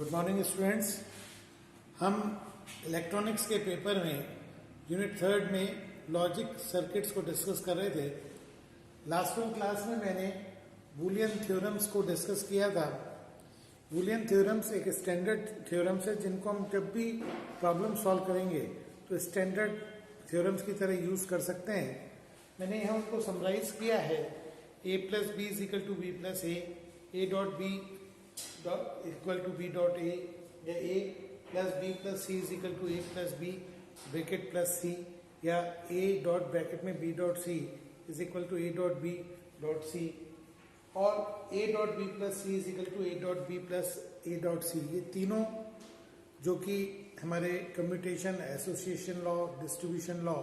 Good morning students. हम electronics के paper में यूनिट 3 में लॉजिक सर्किट्स को डिस्कस कर रहे थे। लास्ट वन क्लास में मैंने बूलियन थ्योरम्स को डिस्कस किया था। बूलियन थ्योरम्स एक स्टैंडर्ड थ्योरम्स है जिनको हम जब भी प्रॉब्लम सॉल्व करेंगे तो स्टैंडर्ड थ्योरम्स की तरह यूज कर सकते हैं। मैंने यहाँ उनको समराइज किया है। a plus B is equal to B plus A dot B equal to B dot A, या a plus B plus C is equal to A plus B bracket plus C, या a dot bracket में b dot C is equal to a dot B dot C, और a dot B plus C is equal to a dot B plus a dot C. ये तीनों जो कि हमारे commutation, association law, distribution law,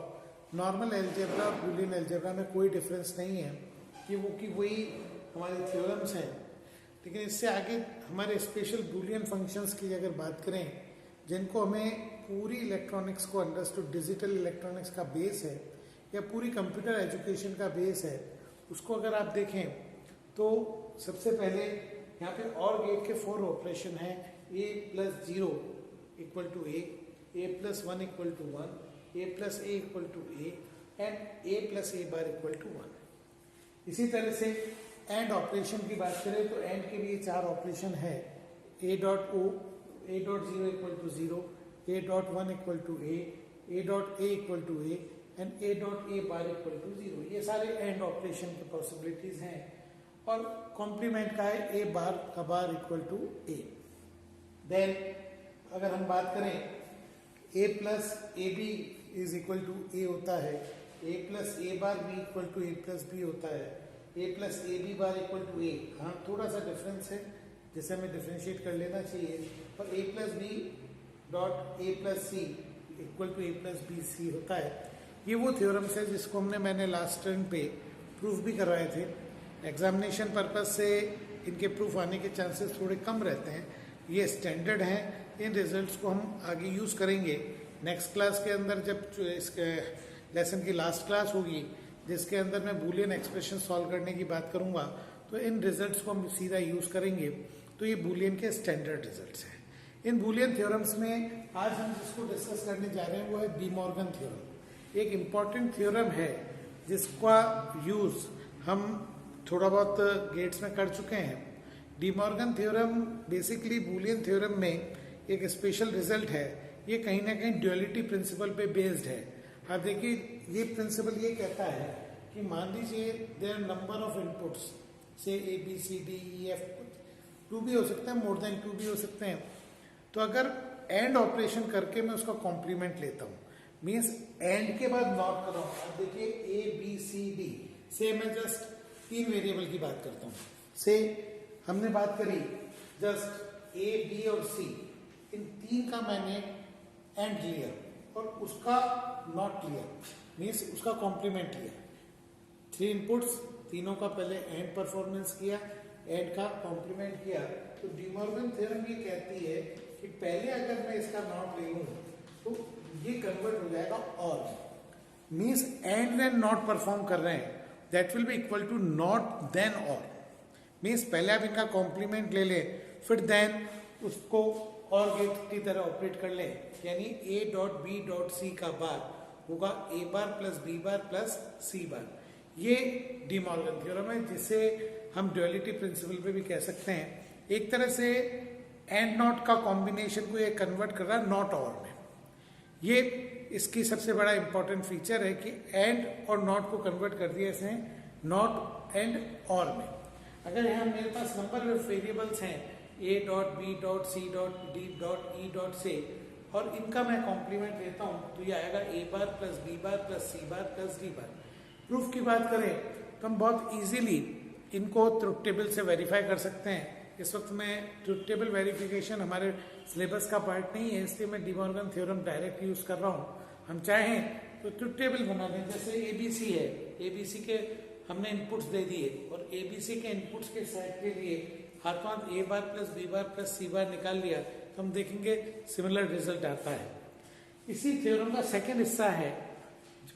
normal algebra, Boolean algebra में कोई difference नहीं है कि वही हमारे थ्योरम्स हैं। लेकिन इससे आगे हमारे स्पेशल बूलियन फंक्शंस की अगर बात करें जिनको हमें पूरी इलेक्ट्रॉनिक्स को अंडरस्टूड, डिजिटल इलेक्ट्रॉनिक्स का बेस है या पूरी कंप्यूटर एजुकेशन का बेस है, उसको अगर आप देखें तो सबसे पहले यहाँ पे और गेट के 4 ऑपरेशन हैं। a plus 0 equal to a plus 1 equal to 1, a plus a equal to a, and a plus a bar equal to 1। इसी तरह से एंड ऑपरेशन की बात करें तो एंड के लिए 4 ऑपरेशन है। a dot o, a dot 0 equal to 0, a dot 1 equal to a dot a equal to a, and a dot a bar equal to 0। ये सारे एंड ऑपरेशन की पॉसिबिलिटीज हैं। और कॉम्प्लीमेंट का है a बार का bar equal to a। Then अगर हम बात करें a plus A B is equal to a होता है, a plus a bar b equal to a plus b होता है, a plus A B bar equal to a। हाँ, थोड़ा सा डिफरेंस है जिसे हमें डिफरेंशिएट कर लेना चाहिए। और a plus B dot a plus C equal to a plus B C होता है। ये वो थ्योरम्स है जिसको मैंने लास्ट टर्म पे प्रूफ भी करवाए थे। एग्जामिनेशन पर्पज से इनके प्रूफ आने के चांसेस थोड़े कम रहते हैं। ये स्टैंडर्ड हैं। इन रिजल्ट्स को हम आगे यूज करेंगे नेक्स्ट क्लास के अंदर, जब इसके लेसन की लास्ट क्लास होगी जिसके अंदर मैं बूलियन एक्सप्रेशन सॉल्व करने की बात करूंगा, तो इन रिजल्ट्स को हम सीधा यूज करेंगे। तो ये बूलियन के स्टैंडर्ड रिजल्ट्स हैं। इन बूलियन थ्योरम्स में आज हम जिसको डिस्कस करने जा रहे हैं वो है डी मॉर्गन थ्योरम। एक इम्पॉर्टेंट थ्योरम है जिसका यूज हम थोड़ा बहुत गेट्स में कर चुके हैं। De Morgan theorem basically Boolean theorem में एक स्पेशल रिजल्ट है। ये कहीं ना कहीं ड्यूअलिटी प्रिंसिपल पे बेस्ड है। आप देखिए, ये प्रिंसिपल ये कहता है कि मान लीजिए देयर नंबर ऑफ इनपुट्स से A B C D E F, 2 भी हो सकते हैं, मोर देन 2 भी हो सकते हैं। तो अगर एंड ऑपरेशन करके मैं उसका कॉम्प्लीमेंट लेता हूँ, मीन्स एंड के बाद नॉट कर रहा हूँ। अब देखिए ए बी सी डी से मैं जस्ट 3 वेरिएबल की बात करता हूँ। से हमने बात करी जस्ट ए बी और सी, इन 3 का मैंने एंड लिया और उसका नॉट लिया, मीन्स उसका कॉम्प्लीमेंट लिया। 3 इनपुट्स, तीनों का पहले एंड परफॉर्मेंस किया, एंड का कॉम्प्लीमेंट किया। तो डी मॉर्गन थ्योरम ये कहती है कि पहले अगर मैं इसका नॉट ले लूं तो ये कन्वर्ट हो जाएगा और, means and and not perform कर रहे हैं, that will be equal to not then और। मीन्स पहले आप इनका कॉम्प्लीमेंट ले लें, फिर देन उसको और गेट की तरह ऑपरेट कर लें, यानी a dot B dot C का बार होगा a bar plus b bar plus c bar. ये डी मॉर्गन थ्योरम है जिसे हम ड्यूअलिटी प्रिंसिपल पे भी कह सकते हैं। एक तरह से एंड नॉट का कॉम्बिनेशन को ये कन्वर्ट कर रहा है नॉट और में। ये इसकी सबसे बड़ा इंपॉर्टेंट फीचर है कि एंड और नॉट को कन्वर्ट कर दिया इसने नॉट एंड और में। अगर यहाँ मेरे पास नंबर ऑफ वेरिएबल्स हैं a dot B dot C dot D dot E dot से, और इनका मैं कॉम्प्लीमेंट लेता हूँ तो ये आएगा a bar plus b bar plus c bar plus d bar. Proof की बात करें तो हम बहुत इजीली इनको ट्रुथ टेबल से वेरीफाई कर सकते हैं। इस वक्त मैं ट्रुथ टेबल वेरिफिकेशन हमारे सिलेबस का पार्ट नहीं है, इसलिए मैं De Morgan theorem direct use कर रहा हूँ। हम चाहें तो ट्रुथ टेबल बना दें। जैसे एबीसी है, एबीसी के हमने इनपुट्स दे दिए और एबीसी के इनपुट्स के सेट के लिए हाथों हाथ ए बार प्लस बी बार प्लस सी बार निकाल लिया तो हम देखेंगे सिमिलर रिजल्ट आता है। इसी थ्योरम का सेकेंड हिस्सा है।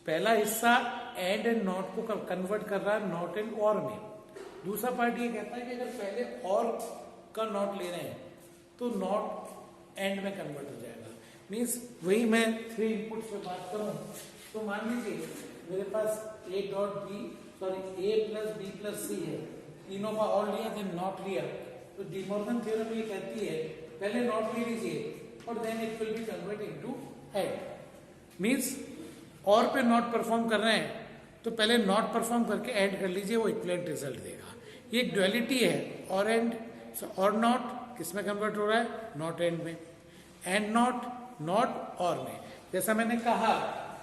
पहला हिस्सा एंड एंड नॉट को कन्वर्ट कर रहा है नॉट एंड और में। दूसरा पार्ट ये कहता है कि अगर पहले और का नॉट ले रहे हैं तो नॉट एंड में कन्वर्ट हो जाएगा। मीन्स वही मैं 3 इनपुट्स पे बात करूं तो मान लीजिए मेरे पास ए प्लस बी प्लस सी है, तीनों का और लिया देन नॉट लिया, तो डी मॉर्गन थ्योरम ये कहती है पहले नॉट ले लीजिए और then it will be convert into and. Means और पे नॉट परफॉर्म कर रहे हैं तो पहले नॉट परफॉर्म करके एंड कर लीजिए, वो इक्विवेलेंट रिजल्ट देगा। ये एक ड्युअलिटी है, और एंड और नॉट किसमें कन्वर्ट हो रहा है, नॉट एंड में, एंड नॉट और में। जैसा मैंने कहा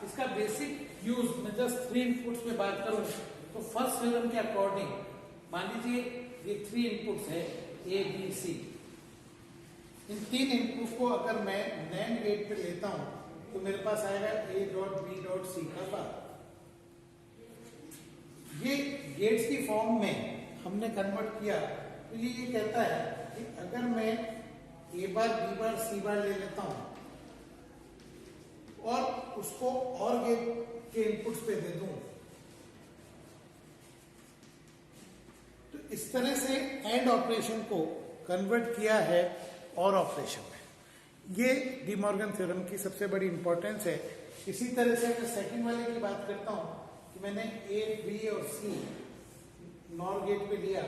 इसका बेसिक यूज मैं जस्ट 3 इनपुट्स में बात करूं तो फर्स्ट थ्योरम के अकॉर्डिंग मान लीजिए ये 3 इनपुट्स है ए बी सी। इन 3 इनपुट को अगर मैं नैंड गेट पे लेता हूं तो मेरे पास आएगा A dot B dot C का बार। ये गेट्स की फॉर्म में हमने कन्वर्ट किया तो ये कहता है कि अगर मैं ए बार बी बार सी बार ले लेता हूं और उसको और गेट के इनपुट्स पे दे दूं तो इस तरह से एंड ऑपरेशन को कन्वर्ट किया है और ऑपरेशन में। ये डी मॉर्गन थ्योरम की सबसे बड़ी इंपॉर्टेंस है। इसी तरह से मैं सेकंड वाले की बात करता हूं कि मैंने ए बी और सी नॉर गेट पे लिया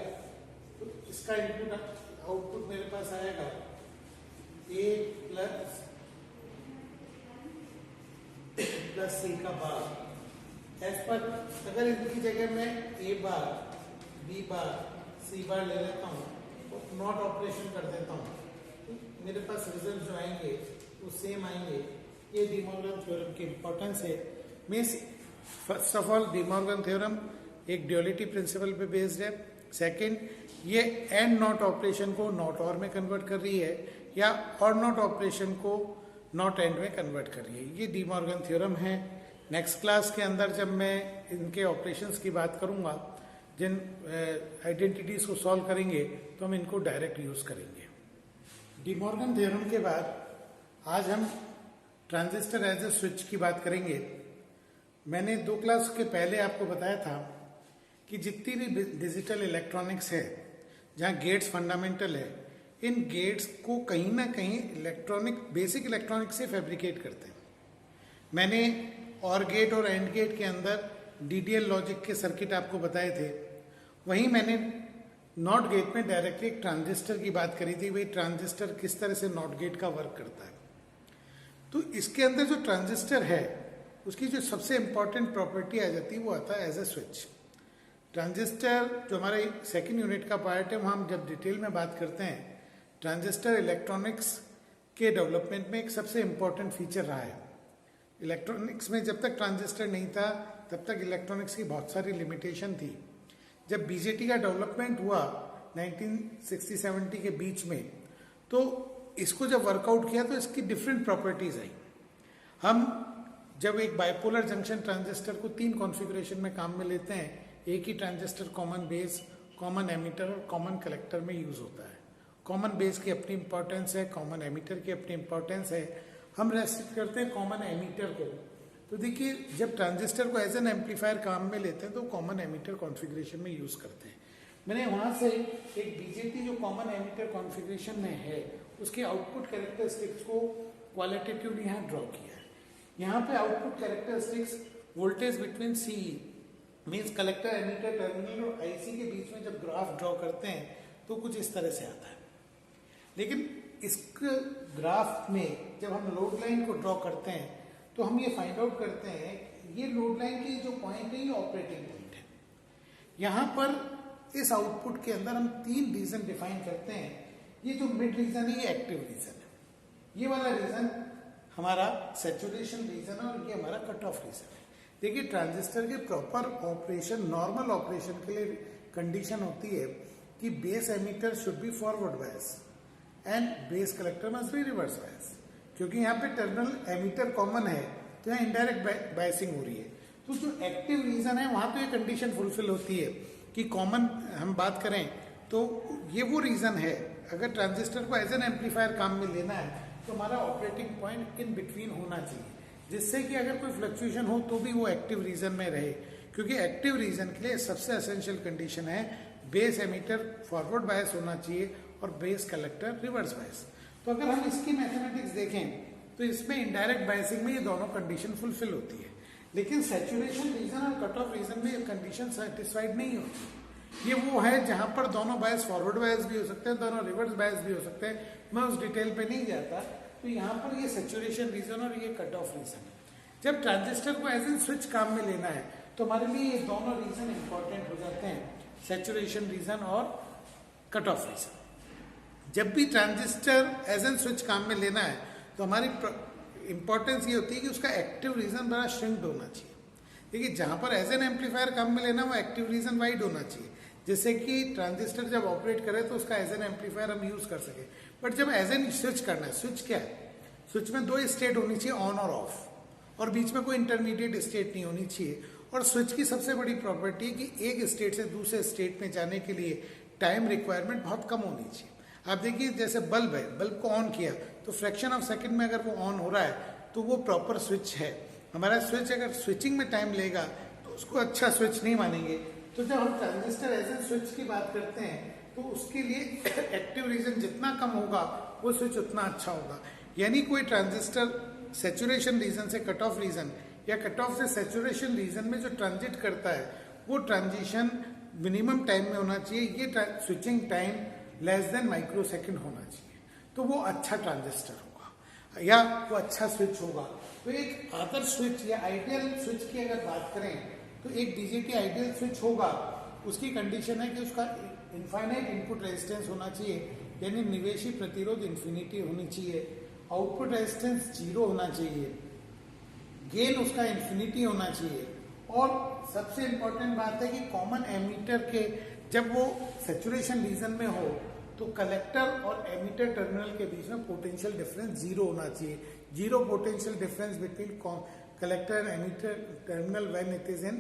तो इसका इनपुट आउटपुट मेरे पास आएगा ए प्लस सी का बार। एज पर अगर इनकी जगह मैं ए बार बी बार सी बार ले लेता हूँ तो नॉट ऑपरेशन कर देता हूँ तो मेरे पास रिजल्ट जो आएंगे वो सेम आएंगे। ये डी मॉर्गन थ्योरम की इंपॉर्टेंस है। Means first of all De Morgan theorem एक ड्युअलिटी प्रिंसिपल पे बेस्ड है। सेकंड, ये एंड नॉट ऑपरेशन को नॉट और में कन्वर्ट कर रही है या और नॉट ऑपरेशन को नॉट एंड में कन्वर्ट कर रही है। ये डी मॉर्गन थ्योरम है। नेक्स्ट क्लास के अंदर जब मैं इनके ऑपरेशंस की बात करूंगा, जिन आइडेंटिटीज को सॉल्व करेंगे तो हम इनको डायरेक्ट यूज करेंगे। डी मॉर्गन थ्योरम के बाद आज हम ट्रांजिस्टर एज ए स्विच की बात करेंगे। मैंने 2 क्लास के पहले आपको बताया था कि जितनी भी डिजिटल इलेक्ट्रॉनिक्स है जहाँ गेट्स फंडामेंटल है, इन गेट्स को कहीं ना कहीं बेसिक इलेक्ट्रॉनिक्स से फैब्रिकेट करते हैं। मैंने और गेट और एंड गेट के अंदर डीडीएल लॉजिक के सर्किट आपको बताए थे। वहीं मैंने नॉट गेट में डायरेक्टली एक ट्रांजिस्टर की बात करी थी, वही ट्रांजिस्टर किस तरह से नॉट गेट का वर्क करता है। तो इसके अंदर जो ट्रांजिस्टर है उसकी जो सबसे इंपॉर्टेंट प्रॉपर्टी आ जाती है वो आता है एज ए स्विच। ट्रांजिस्टर जो हमारे सेकेंड यूनिट का पार्ट है, वहाँ हम जब डिटेल में बात करते हैं, ट्रांजिस्टर इलेक्ट्रॉनिक्स के डेवलपमेंट में एक सबसे इंपॉर्टेंट फीचर रहा है। इलेक्ट्रॉनिक्स में जब तक ट्रांजिस्टर नहीं था तब तक इलेक्ट्रॉनिक्स की बहुत सारी लिमिटेशन थी। जब बीजेटी का डेवलपमेंट हुआ 1960-70 के बीच में, तो इसको जब वर्कआउट किया तो इसकी डिफरेंट प्रॉपर्टीज आई। हम जब एक बाइपोलर जंक्शन ट्रांजिस्टर को 3 कॉन्फ़िगरेशन में काम में लेते हैं, एक ही transistor common base, common emitter और कॉमन कलेक्टर में यूज होता है। कॉमन बेस की अपनी इंपॉर्टेंस है, कॉमन एमिटर की अपनी इंपॉर्टेंस है। हम रेस्ट्रिक्ट करते हैं कॉमन एमिटर को। तो देखिए, जब ट्रांजिस्टर को एज एन एम्पलीफायर काम में लेते हैं तो कॉमन एमिटर कॉन्फ़िगरेशन में यूज करते हैं। मैंने वहां से एक बीजेटी जो कॉमन एमिटर कॉन्फ़िगरेशन में है उसके आउटपुट कैरेक्टरिस्टिक्स को क्वालिटेटिवली यहाँ ड्रॉ किया है। यहाँ पे output characteristics voltage between C means collector emitter terminal और आईसी के बीच में जब ग्राफ ड्रॉ करते हैं तो कुछ इस तरह से आता है। लेकिन इस ग्राफ में जब हम लोड लाइन को ड्रॉ करते हैं तो हम ये फाइंड आउट करते हैं ये लोड लाइन की जो पॉइंट है ये ऑपरेटिंग पॉइंट है। यहाँ पर इस आउटपुट के अंदर हम 3 रीजन डिफाइन करते हैं। ये जो मिड रीजन है ये एक्टिव रीजन है, ये वाला रीजन हमारा सैचुरेशन रीजन है और ये हमारा कट ऑफ रीजन है। देखिए, ट्रांजिस्टर के प्रॉपर ऑपरेशन, नॉर्मल ऑपरेशन के लिए कंडीशन होती है कि base emitter should be forward bias and base collector must be reverse bias. क्योंकि यहाँ पे टर्मिनल एमिटर कॉमन है तो यहाँ इनडायरेक्ट बायसिंग हो रही है। तो जो एक्टिव रीजन है वहां तो ये कंडीशन फुलफिल होती है कि कॉमन हम बात करें तो ये वो रीजन है। अगर ट्रांजिस्टर को एज एन एम्पलीफायर काम में लेना है तो हमारा ऑपरेटिंग पॉइंट इन बिटवीन होना चाहिए, जिससे कि अगर कोई फ्लक्चुएशन हो तो भी वो एक्टिव रीजन में रहे। क्योंकि एक्टिव रीजन के लिए सबसे एसेंशियल कंडीशन है बेस एमिटर फॉरवर्ड बायस होना चाहिए और बेस कलेक्टर रिवर्स बायस। तो अगर हम इसकी मैथमेटिक्स देखें तो इसमें इनडायरेक्ट बायसिंग में ये दोनों कंडीशन फुलफिल होती है, लेकिन सैचुरेशन रीजन और कट ऑफ रीजन में ये कंडीशन सेटिस्फाइड नहीं होती। ये वो है जहां पर दोनों बायस फॉरवर्ड बायस भी हो सकते हैं, दोनों रिवर्स बायस भी हो सकते हैं, मैं उस डिटेल पे नहीं जाता। तो यहाँ पर ये सैचुरेशन रीजन और ये कट ऑफ रीजन है। जब ट्रांजिस्टर को एज एन स्विच काम में लेना है तो हमारे लिए ये दोनों रीजन इंपॉर्टेंट हो जाते हैं, सैचुरेशन रीजन और कट ऑफ रीजन। जब भी ट्रांजिस्टर एज एन स्विच काम में लेना है तो हमारी इंपॉर्टेंस ये होती है कि उसका एक्टिव रीजन बड़ा श्रिंक्ड होना चाहिए। देखिए जहां पर एज एन एम्पलीफायर काम में लेना वो एक्टिव रीजन वाइड होना चाहिए, जिससे कि ट्रांजिस्टर जब ऑपरेट करे तो उसका एज एन एम्पलीफायर हम यूज कर सके। बट जब एज एन स्विच करना है, स्विच क्या है? स्विच में 2 स्टेट होनी चाहिए, ऑन और ऑफ, और बीच में कोई इंटरमीडिएट स्टेट नहीं होनी चाहिए। और स्विच की सबसे बड़ी प्रॉपर्टी है कि एक स्टेट से दूसरे स्टेट में जाने के लिए टाइम रिक्वायरमेंट बहुत कम होनी चाहिए। आप देखिए जैसे बल्ब है, बल्ब को ऑन किया तो फ्रैक्शन ऑफ सेकंड में अगर वो ऑन हो रहा है तो वो प्रॉपर स्विच है। हमारा स्विच अगर स्विचिंग में टाइम लेगा तो उसको अच्छा स्विच नहीं मानेंगे। तो जब हम ट्रांजिस्टर एज ए स्विच की बात करते हैं तो उसके लिए एक्टिव रीजन जितना कम होगा वो स्विच उतना अच्छा होगा। यानी कोई ट्रांजिस्टर सैचुरेशन रीजन से कट ऑफ रीजन या कट ऑफ से सैचुरेशन रीजन में जो ट्रांजिट करता है वो ट्रांजिशन मिनिमम टाइम में होना चाहिए। ये switching time less than micro second होना चाहिए, तो वो अच्छा ट्रांजिस्टर होगा या वो अच्छा स्विच होगा। तो एक आदर्श स्विच या आइडियल स्विच की अगर बात करें तो एक डीजीटी आइडियल स्विच होगा, उसकी कंडीशन है कि उसका इनफाइनाइट इनपुट रेजिस्टेंस होना चाहिए, यानी निवेशी प्रतिरोध इन्फिनिटी होनी चाहिए, आउटपुट रेजिस्टेंस 0 होना चाहिए, गेन उसका इन्फिनिटी होना चाहिए, और सबसे इंपॉर्टेंट बात है कि कॉमन एमीटर के जब वो सैचुरेशन रीजन में हो तो कलेक्टर और एमीटर टर्मिनल के बीच में पोटेंशियल डिफरेंस 0 होना चाहिए। 0 potential difference between collector and emitter terminal when it is in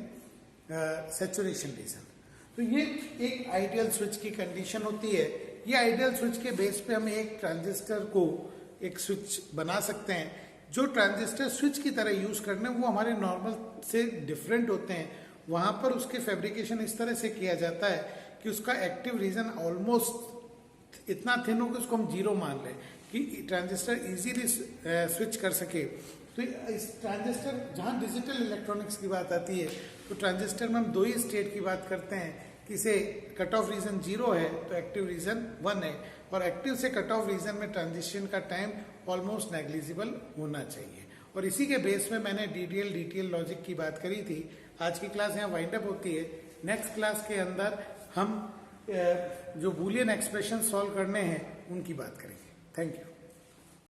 saturation region. तो ये एक आइडियल स्विच की कंडीशन होती है। ये आइडियल स्विच के बेस पे हम एक ट्रांजिस्टर को एक स्विच बना सकते हैं। जो ट्रांजिस्टर स्विच की तरह यूज करने वो हमारे नॉर्मल से डिफरेंट होते हैं, वहां पर उसके फैब्रिकेशन इस तरह से किया जाता है कि उसका एक्टिव रीजन ऑलमोस्ट इतना थिन हो कि उसको हम 0 मान लें कि ट्रांजिस्टर इजीली स्विच कर सके। तो इस ट्रांजिस्टर जहां डिजिटल इलेक्ट्रॉनिक्स की बात आती है तो ट्रांजिस्टर में हम 2 ही स्टेट की बात करते हैं कि से कट ऑफ रीजन 0 है तो एक्टिव रीजन 1 है, और एक्टिव से कट ऑफ रीजन में ट्रांजिशन का टाइम ऑलमोस्ट नेग्लिजिबल होना चाहिए। और इसी के बेस में मैंने डीटीएल लॉजिक की बात करी थी। आज की क्लास यहाँ वाइंड अप होती है। नेक्स्ट क्लास के अंदर हम जो बूलियन एक्सप्रेशन सॉल्व करने हैं उनकी बात करेंगे। Thank you.